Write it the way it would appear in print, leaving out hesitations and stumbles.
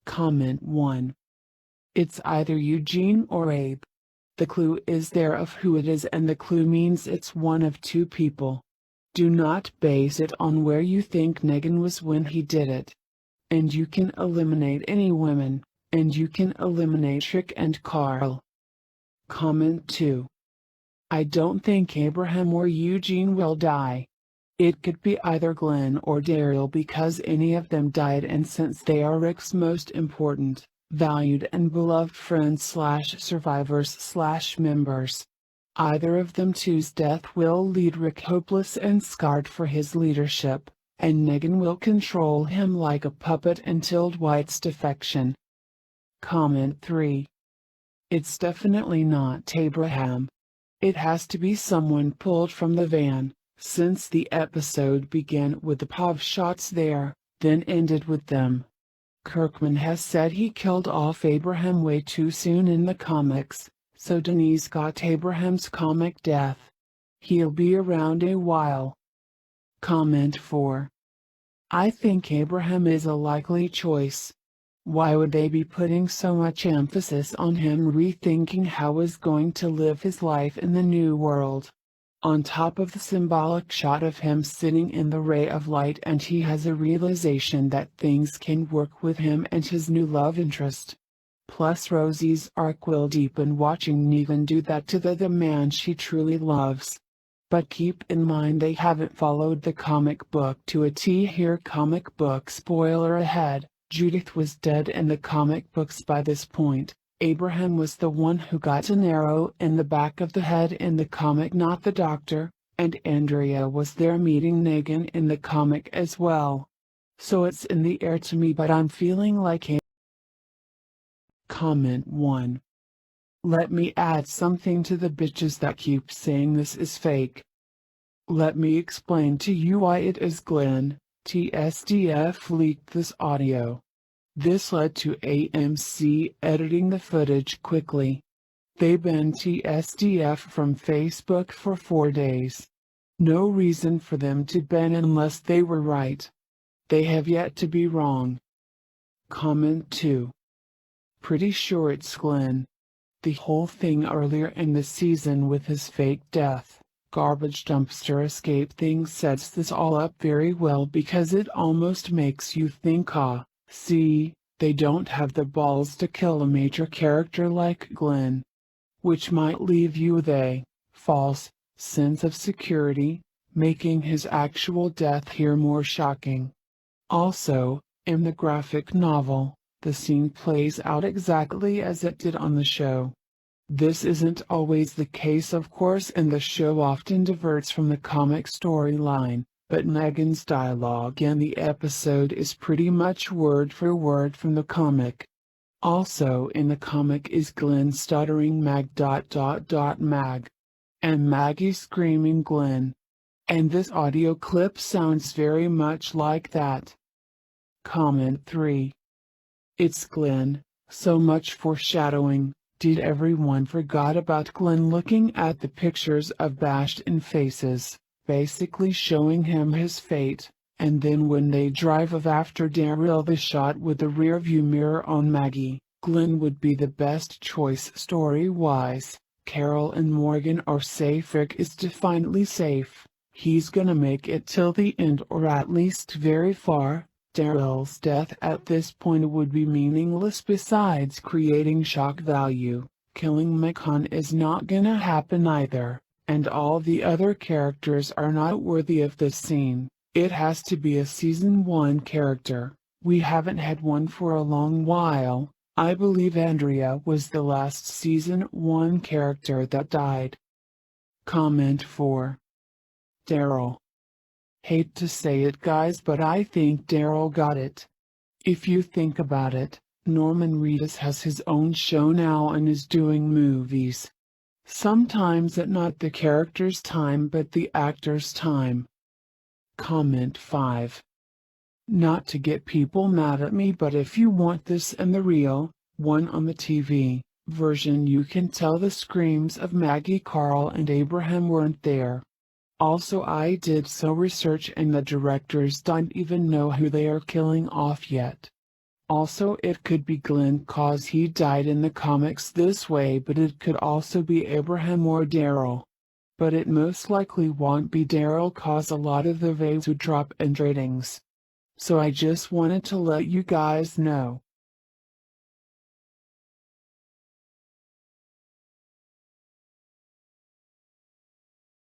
Comment 1. It's either Eugene or Abe. The clue is there of who it is, and the clue means it's one of two people. Do not base it on where you think Negan was when he did it. And you can eliminate any women, and you can eliminate Trick and Carl. Comment 2. I don't think Abraham or Eugene will die. It could be either Glenn or Daryl because any of them died, and since they are Rick's most important, valued and beloved friends/survivors/members, either of them two's death will lead Rick hopeless and scarred for his leadership, and Negan will control him like a puppet until Dwight's defection. Comment 3. It's definitely not Abraham. It has to be someone pulled from the van, since the episode began with the POV shots there, then ended with them. Kirkman has said he killed off Abraham way too soon in the comics, so Denise got Abraham's comic death. He'll be around a while. Comment 4. I think Abraham is a likely choice. Why would they be putting so much emphasis on him rethinking how he's going to live his life in the new world? On top of the symbolic shot of him sitting in the ray of light, and he has a realization that things can work with him and his new love interest. Plus Rosie's arc will deepen watching Negan do that to the man she truly loves. But keep in mind they haven't followed the comic book to a T here. Comic book spoiler ahead, Judith was dead in the comic books by this point. Abraham was the one who got an arrow in the back of the head in the comic, not the doctor, and Andrea was there meeting Negan in the comic as well. So it's in the air to me, but I'm feeling like a Comment 1. Let me add something to the bitches that keep saying this is fake. Let me explain to you why it is. Glenn, TSDF leaked this audio. This led to AMC editing the footage quickly. They banned TSDF from Facebook for 4 days. No reason for them to ban unless they were right. They have yet to be wrong. Comment 2. Pretty sure it's Glenn. The whole thing earlier in the season with his fake death, garbage dumpster escape thing sets this all up very well, because it almost makes you think, see, they don't have the balls to kill a major character like Glenn. Which might leave you with a false sense of security, making his actual death here more shocking. Also, in the graphic novel, the scene plays out exactly as it did on the show. This isn't always the case, of course, and the show often diverts from the comic storyline. But Negan's dialogue in the episode is pretty much word for word from the comic. Also in the comic is Glenn stuttering Mag. And Maggie screaming Glenn. And this audio clip sounds very much like that. Comment 3. It's Glenn, so much foreshadowing. Did everyone forgot about Glenn looking at the pictures of bashed-in faces? Basically showing him his fate, and then when they drive off after Daryl, the shot with the rearview mirror on Maggie. Glenn would be the best choice story-wise. Carol and Morgan are safe. Rick is definitely safe. He's gonna make it till the end, or at least very far. Daryl's death at this point would be meaningless besides creating shock value. Killing Macon is not gonna happen either. And all the other characters are not worthy of this scene. It has to be a season 1 character. We haven't had one for a long while. I believe Andrea was the last season 1 character that died. Comment 4. Daryl. Hate to say it, guys, but I think Daryl got it. If you think about it, Norman Reedus has his own show now and is doing movies. Sometimes at not the character's time but the actor's time. Comment 5. Not to get people mad at me, but if you want this and the real one on the TV version, you can tell the screams of Maggie, Carl, and Abraham weren't there. Also, I did some research and the directors don't even know who they are killing off yet. Also, it could be Glenn cause he died in the comics this way, but it could also be Abraham or Daryl. But it most likely won't be Daryl cause a lot of the waves would drop in ratings. So I just wanted to let you guys know.